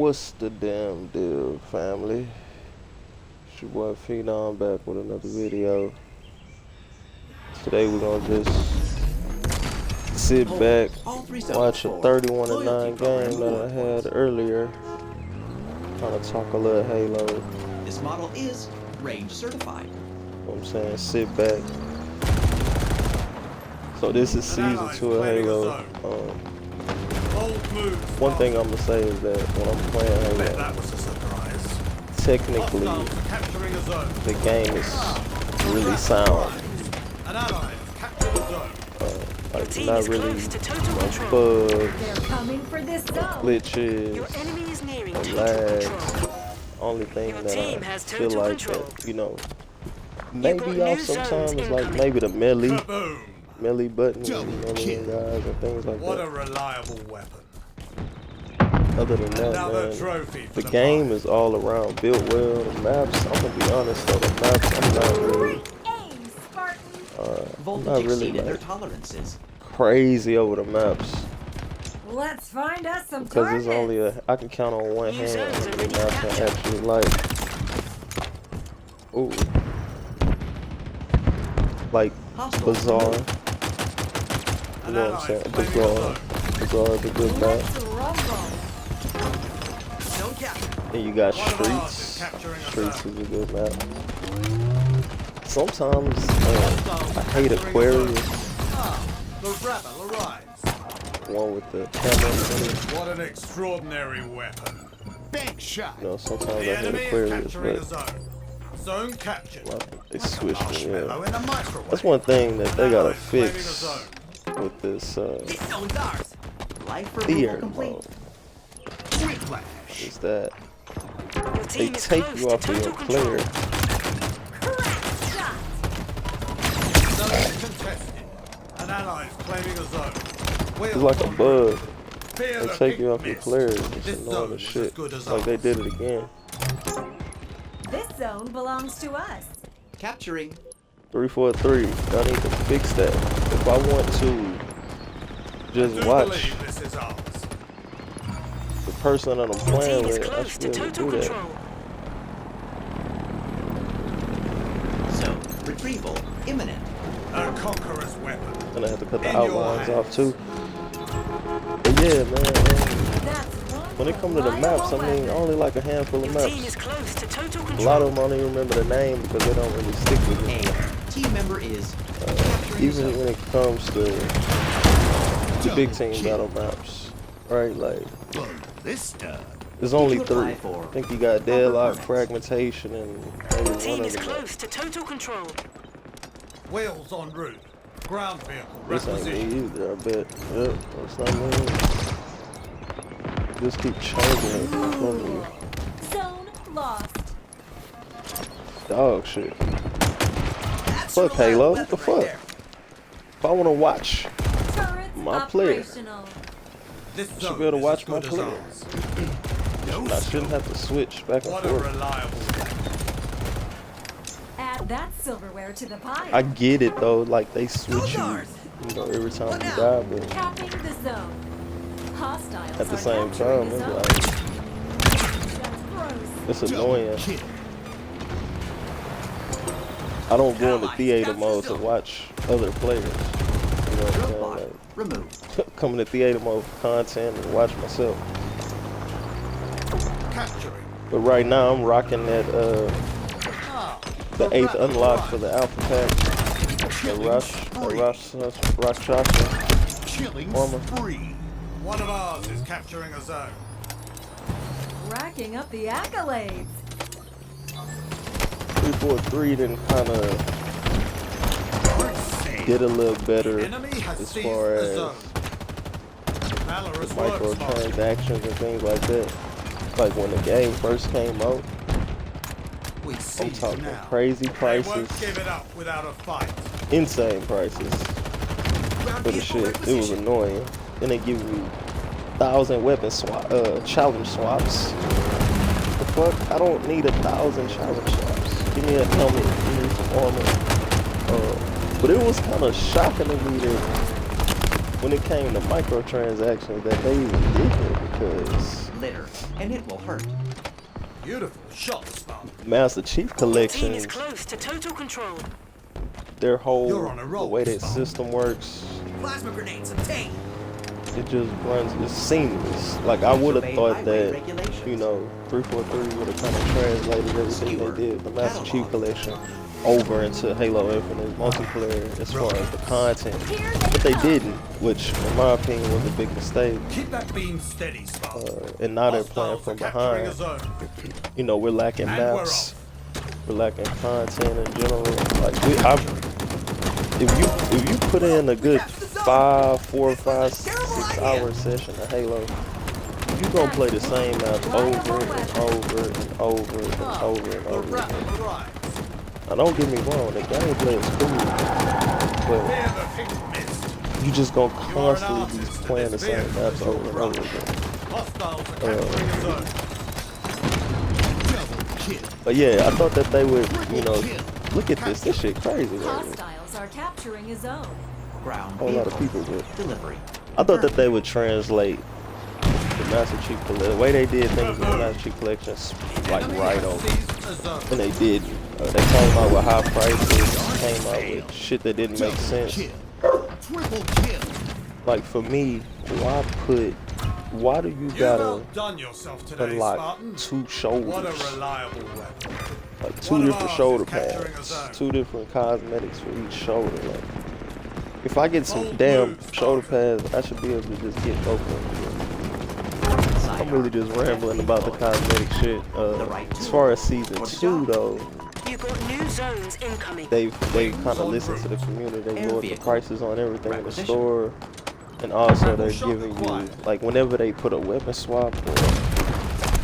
What's the damn deal, family? It's your boy Phenom back with another video. Today we're gonna just sit back, watch a 31-9 game that I had earlier. Kind of talk a little Halo. This model is range certified. You know what I'm saying? Sit back. So this is season 2 of Halo. One thing I'm gonna say is that when I'm playing Halo, technically the game is really sound. Like not really bugs, glitches, or lags. Only thing that I feel like that, you know, maybe off sometimes is like maybe the melee buttons, melee guys and things like that. What a reliable weapon. Other than that, man, the game is all around built well. The maps, I'm gonna be honest though, the maps I'm not really like crazy over the maps. Let's find us some because targets. there's only I can count on one hand how many maps I actually like. Ooh, like Bazaar. You know what I'm saying? Bazaar, the good map. And you got Streets. Streets is a good map. Sometimes I hate Aquarius. One with the camera. What an extraordinary weapon. Big shot. You know, sometimes I hate Aquarius, but zone captured. Well, they switched me, yeah. That's one thing that they gotta fix with this theater mode. Is that they take you off of your player. It's like a bug. They take you off your player. It's annoying as shit. Like they did it again. This zone belongs to us. Capturing 343. I need to fix that. If I want to just watch the person that I'm playing with, I should be able to do that. So, retrieval imminent. A conqueror's weapon. And I have to cut the outlines off too. But yeah, man, when it comes to the maps, I mean, only like a handful of maps. A lot of them I don't even remember the name because they don't really stick with me. Team member is even when it comes to the big team battle maps, right? Like, there's only 3. I think you got Deadlock, Fragmentation, and maybe one of them. Wheels en route. Ground vehicle This ain't requisition. me either, I bet. Yep, that's not me. Just keep changing it for me. Zone lost. Dog shit. Fuck Halo, what the fuck? If I want to watch my player, I should be able to watch my player. I shouldn't have to switch back and forth. Add that silverware to the pile. I get it though, like they switch you, know, every time you die, but Capping the zone. Hostiles at the same time, it's like, it's annoying. I don't go into theater mode to watch other players. You know what I'm saying? Like, come into theater mode for content and watch myself. But right now I'm rocking that the 8th unlock for the alpha pack. The Rakshasa armor. One of ours is capturing a zone. Racking up the accolades. 343 then kind of get a little better as far as the microtransactions and things like that. Like when the game first came out, I'm talking crazy prices, insane prices for the shit. It was annoying. Then they give me 1,000 weapon swap, challenge swaps. The fuck? I don't need 1,000 challenge swaps. Give me a helmet, give me some armor. But it was kind of shocking to me that when it came to microtransactions that they even did it because Litter, and it will hurt. Beautiful shot, Spartan. Master Chief Team is collections, close to total control. their whole You're on a the roll, way that Spartan. system works, Plasma grenades obtained. it just runs, it's seamless. Like I would have Disobey thought highway that, regulations. you know, 343 would have kind of translated everything they did, the Master Chief collection, over into Halo Infinite multiplayer as far as the content. Here But they come. didn't, which in my opinion was a big mistake. Keep that beam steady, Spartan. And now they're playing Hostiles from are capturing a behind. zone. You know, we're lacking And we're maps, we're lacking content in general. Like if you put in a good 4, 5, 6 hour session of Halo, you gonna play the same map over and over and over and over and The over rat again. arrives. Now don't get me wrong, the gameplay is cool, but Hear the pink mist. you just gonna You are an constantly be artist, and playing the this same vehicle maps is your over and over brush. again. Hostiles are capturing a zone. But yeah, I thought that they would, you know, look at this shit crazy. Right? Hostiles are capturing a zone. Ground A whole lot of vehicle. people did. Delivery. I thought that they would translate the Master Chief collection, the way they did things in the Master Chief collections, like Enemy right has over. seized a zone. And they didn't. They came out with high prices, came out with shit that didn't make sense. Like for me, why do you You've gotta outdone yourself today, unlock Spartan. 2 What a shoulders? reliable weapon. Like 2 One of different ours shoulder is capturing a pads, zone. 2 different cosmetics for each shoulder. Like, if I get some Bold damn move, shoulder Spartan. pads, I should be able to just get both of them. I'm Sidearm. really just rambling about the cosmetic shit. As far as season 2 though, You've got new zones incoming. they've kind of listened to the community. They Air lowered the vehicle. prices on everything in the Requisition. store, and also they're Shot giving you, required. like whenever they put a weapon swap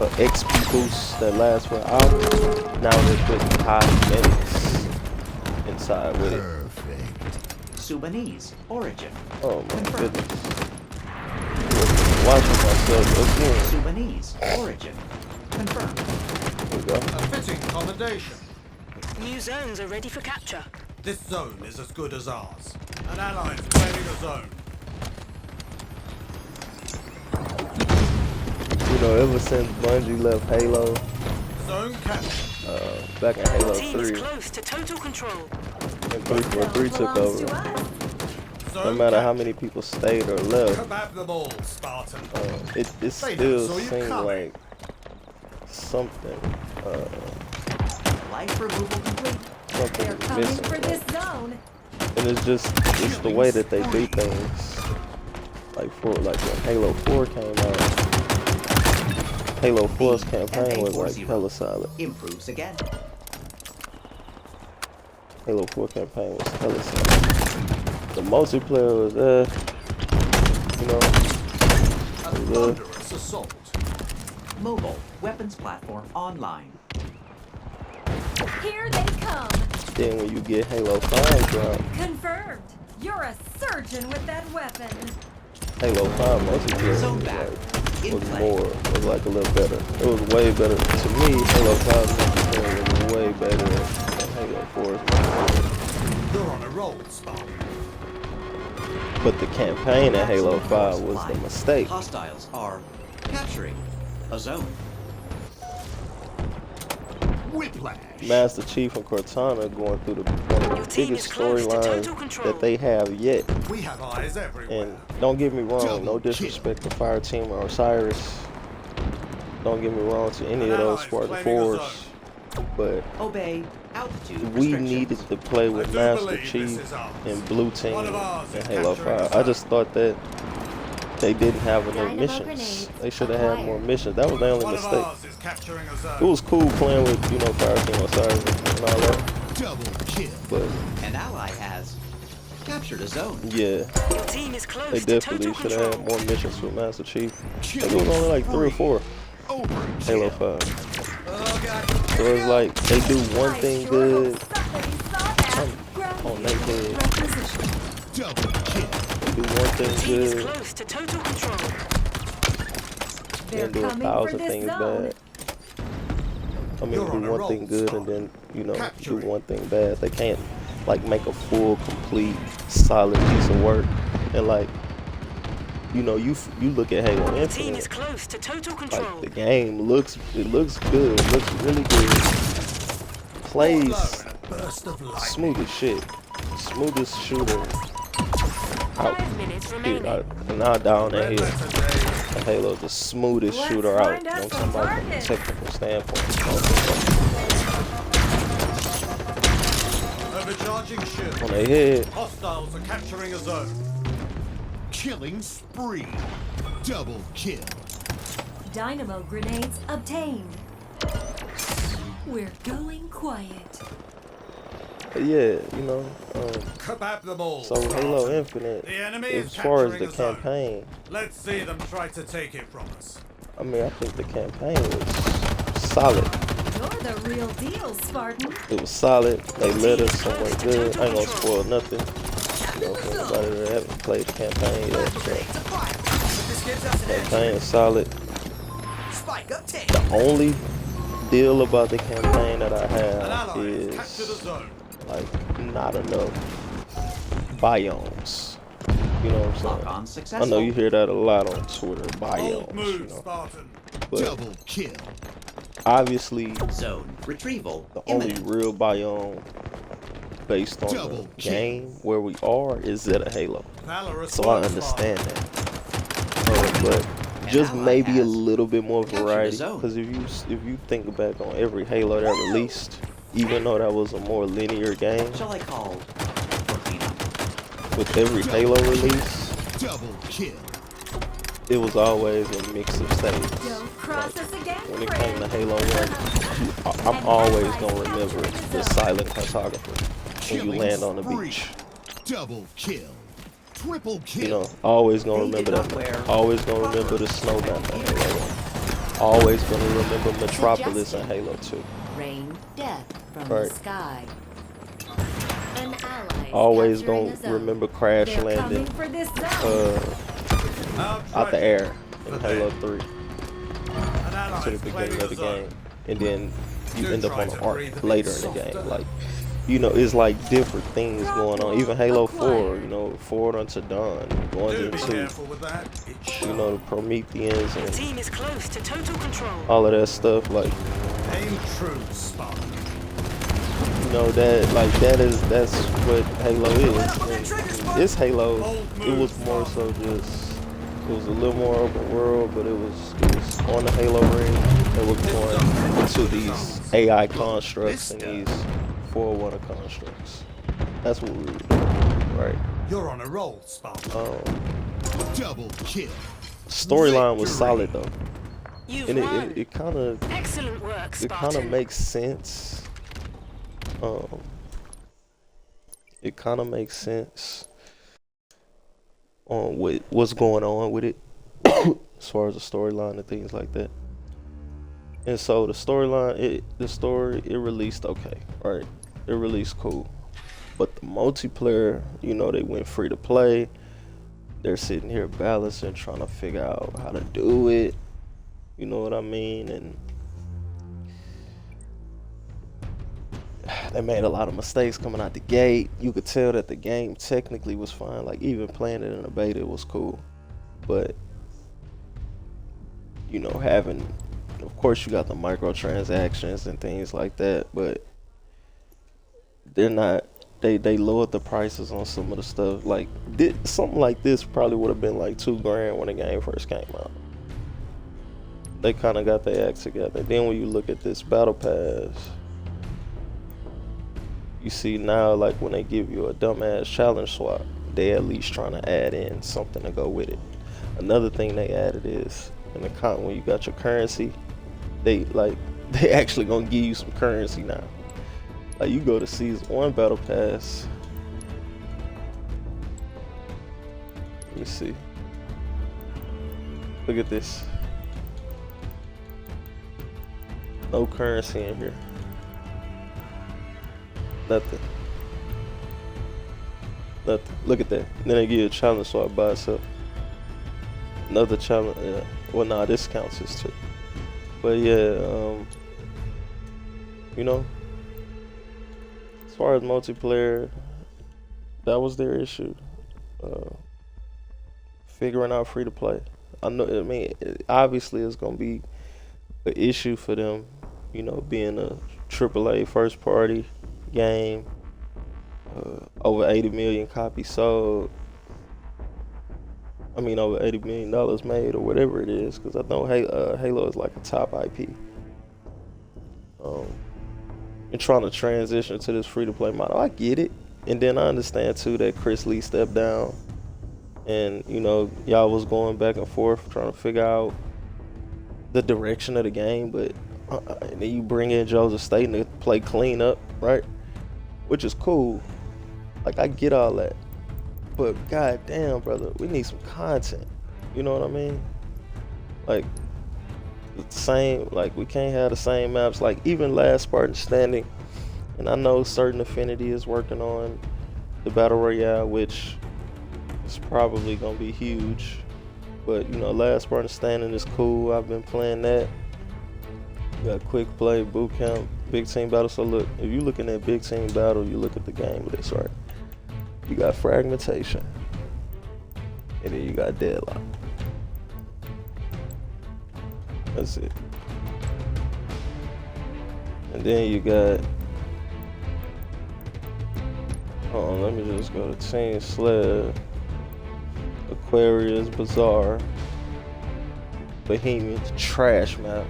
or XP boost that lasts for an hour, now they're putting cosmetics inside with it. Sudanese origin. Oh my Confirmed. goodness. Watching myself again. Sudanese origin. Confirmed. There we go. A fitting commendation. New zones are ready for capture. This zone is as good as ours. An ally is claiming a zone. You know, ever since Bungie left Halo, Zone captured. back in Halo Team is 3, close to total control. and 343 took Belongs to over, us. no Zone matter how captured. many people stayed or left, Kebab them all, Spartan. it They still never saw you seemed coming. like something, Life removal complete. They're something coming missing. for Like, this zone. and it's the way that they do things. Like when Halo 4 came out, Halo 4's campaign was like hella solid. Improves again. Halo 4 campaign was hella solid. The multiplayer was you know, A thunderous assault. Mobile weapons platform online. Here they come. then when you get Halo 5 drop, Confirmed. You're a surgeon with that weapon. Halo 5 multiplayer Zone was back. In was play. was like a little better. It was way better. To me, Halo 5 multiplayer was way better than Halo 4's multiplayer. You're on a roll, Spartan. But the campaign in Halo 5 was the mistake. Hostiles are capturing a zone. Whiplash. Master Chief and Cortana going through one of Your the team biggest is close to total storylines control. that they have yet. We have eyes everywhere. And don't get me wrong, no disrespect to Fireteam or Osiris. Don't get me wrong to any of those Spartan 4s. But Obey altitude we restrictions. needed to play with I do Master believe Chief this is ours. and Blue Team One of ours in is Halo capturing 5. a I just thought that they didn't have enough Dynamo missions. grenades They should have had more acquired. missions. That was the only One of mistake. ours is capturing a zone. It was cool playing with, you know, Fireteam Osiris and all that. Double kill. But An ally has captured a zone. yeah, Your team is close they to definitely total should have had control. more missions with Master Chief. I think it was only like 3 or 4. Halo 5. Oh god. So it's like they do one I thing sure good, hope somebody saw that. Ground on their vehicle head. requisition. Double kill. do one Team thing is good, close to total control. They're and do a coming for 1,000 this things zone. bad. I mean, You're on do a one roll, thing good and Spartan. then, you know, Capture do it. one thing bad. They can't, like, make a full, complete, solid piece of work. And, like, you know, you look at Halo The team is Infinite, close to total control. like the game looks good, looks really good, plays And a burst of light. smooth as shit, smoothest shooter out. 5 minutes Dude, remaining. now down that Red hill. letter days. The Halo, the smoothest Let's shooter out. find You know us what I'm some talking about from a targets. technical standpoint. Overcharging shield. On their head, Hostiles are capturing a zone. Killing spree. Double kill. Dynamo grenades obtained. We're going quiet. but yeah, you know. Kebab them all. So Halo Infinite, The enemy is as far as the capturing a zone. campaign, Let's see them try to take it from us. I mean, I think the campaign was solid. You're the real deal, Spartan. It was solid. They led us somewhere good. I ain't gonna spoil nothing. You know, for anybody that haven't played the campaign yet. So, campaign is solid. The only deal about the campaign that I An have ally has captured a is zone. like not enough biomes. You know what I'm Lock saying? on I successful. know you hear that a lot on Twitter, Bold biomes. move, You know, Spartan. but Double kill. obviously Zone retrieval the only imminent. real biome based on Double the kill. game where we are is Zeta Halo. Valorous So I work, understand Spartan. that. But just ally maybe a has little bit more captured a variety. zone. Because if you think back on every Halo that released, even though that was a more linear game, Shall I call Torpedo? with every Halo release, Double kill. it was always a mix of stages. Don't cross us again, When it came to friend. Halo 1, I'm always going to remember the silent cartographer when you land on the beach. Double kill. Triple kill. You know, always gonna They did remember not that. wear Always gonna remember the snow map in Halo 1. Always gonna remember Metropolis in Halo 2. Rain death from Right. the sky. An ally is Always capturing gonna a zone. remember crash They're coming landing for this zone. out the air in But Halo then, 3 An ally to the is beginning claiming of the a zone. game, and then you Do end up try on to an breathe a arc bit later in the softer. game. Like, you know, it's like different things going on. Even Halo 4, you know, Forward Unto Dawn, going Do be into, careful with that. It's you know, the Prometheans The and team is close to total control. all of that stuff. Like, aim true, Spartan. you know, that's what Halo is. And this Halo, it was more so just, it was a little more open world, but it was on the Halo ring, and we're going into these AI constructs and these 401 constructs. That's what we were doing, right? You're on a roll, Spartan. Double kill. Storyline was solid though, You've and won. it kind of Excellent work, it kind of Spartan. makes sense. It kind of makes sense on what's going on with it, as far as the storyline and things like that. And so the storyline, it released okay, right? It released cool, but the multiplayer, you know, they went free to play. They're sitting here balancing, trying to figure out how to do it. You know what I mean? And they made a lot of mistakes coming out the gate. You could tell that the game technically was fine. Like, even playing it in a beta was cool. But, you know, of course you got the microtransactions and things like that, but they're not, they lowered the prices on some of the stuff. Like, something like this probably would have been like $2,000 when the game first came out. They kind of got their act together. Then when you look at this battle pass, you see now, like, when they give you a dumbass challenge swap, they at least trying to add in something to go with it. Another thing they added is, in the when you got your currency, they actually gonna give you some currency now. Like, you go to Season 1 Battle Pass. Let me see. Look at this. No currency in here. Nothing. Look at that. Then they give you a challenge swap by itself. Another challenge. Yeah. Well, nah, this counts as two. But yeah, you know, as far as multiplayer, that was their issue. figuring out free to play. I know. I mean, obviously, it's gonna be an issue for them. You know, being a AAA first party game, over 80 million copies sold. I mean, over $80 million made, or whatever it is, because I know Halo is like a top IP. And trying to transition to this free-to-play model, I get it. And then I understand too that Chris Lee stepped down, and you know, y'all was going back and forth trying to figure out the direction of the game, but and then you bring in Joseph Staten to play cleanup, right? Which is cool. Like, I get all that. But goddamn, brother, we need some content. You know what I mean? Like, we can't have the same maps. Like, even Last Spartan Standing, and I know Certain Affinity is working on the Battle Royale, which is probably gonna be huge. But you know, Last Spartan Standing is cool. I've been playing that. You got Quick Play, Boot Camp, Big Team Battle. So look, if you're looking at Big Team Battle, you look at the game list, right? You got Fragmentation, and then you got Deadlock. That's it. And then you got, let me just go to Team Sled, Aquarius, Bazaar, Behemoth, trash map.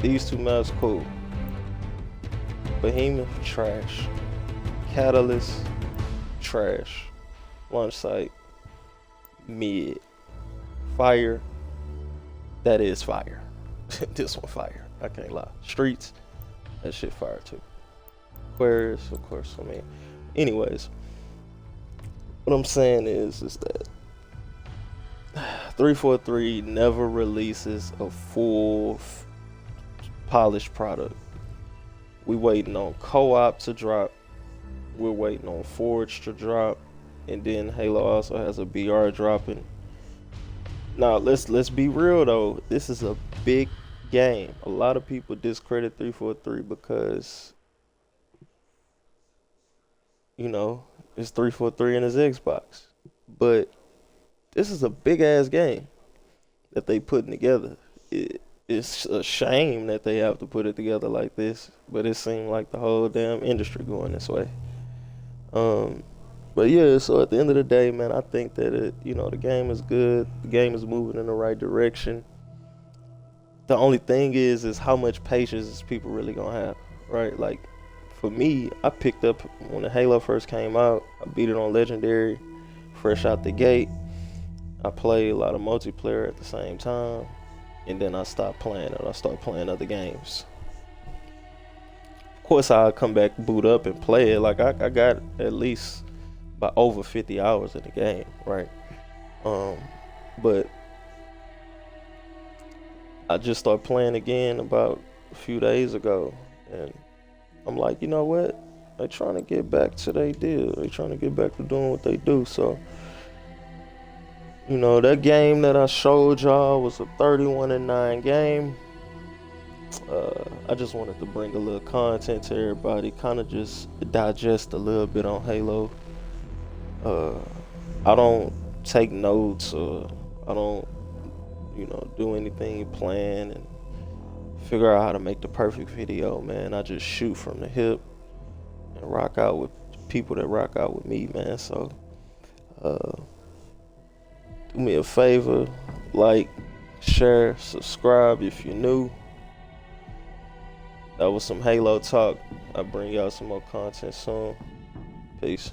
These two maps cool. Behemoth, trash. Catalyst, trash. Launch Site, mid. Fire, that is fire. This one fire, I can't lie. Streets, that shit fire too. Aquarius, of course. I mean, anyways, what I'm saying is that 343 never releases a full polished product. We waiting on Co-op to drop. We're waiting on Forge to drop, and then Halo also has a BR dropping. Now let's be real though. This is a big game. A lot of people discredit 343 because, you know, it's 343 in his Xbox. But this is a big ass game that they putting together. It's a shame that they have to put it together like this, but it seemed like the whole damn industry going this way. But yeah, so at the end of the day, man, I think that the game is good. The game is moving in the right direction. The only thing is how much patience is people really gonna have, right? Like, for me, I picked up when the Halo first came out. I beat it on Legendary, fresh out the gate. I played a lot of multiplayer at the same time, and then I stopped playing it. I started playing other games. Of course, I'll come back, boot up, and play it. Like, I got at least by over 50 hours in the game, right? But I just started playing again about a few days ago, and I'm like, you know what? They're trying to get back to their deal. They're trying to get back to doing what they do. So, you know, that game that I showed y'all was a 31-9 game. I just wanted to bring a little content to everybody, kind of just digest a little bit on Halo. I don't take notes, or I don't, do anything planned and figure out how to make the perfect video, man. I just shoot from the hip and rock out with people that rock out with me, man. So, do me a favor, like, share, subscribe if you're new. That was some Halo talk. I'll bring y'all some more content soon. Peace.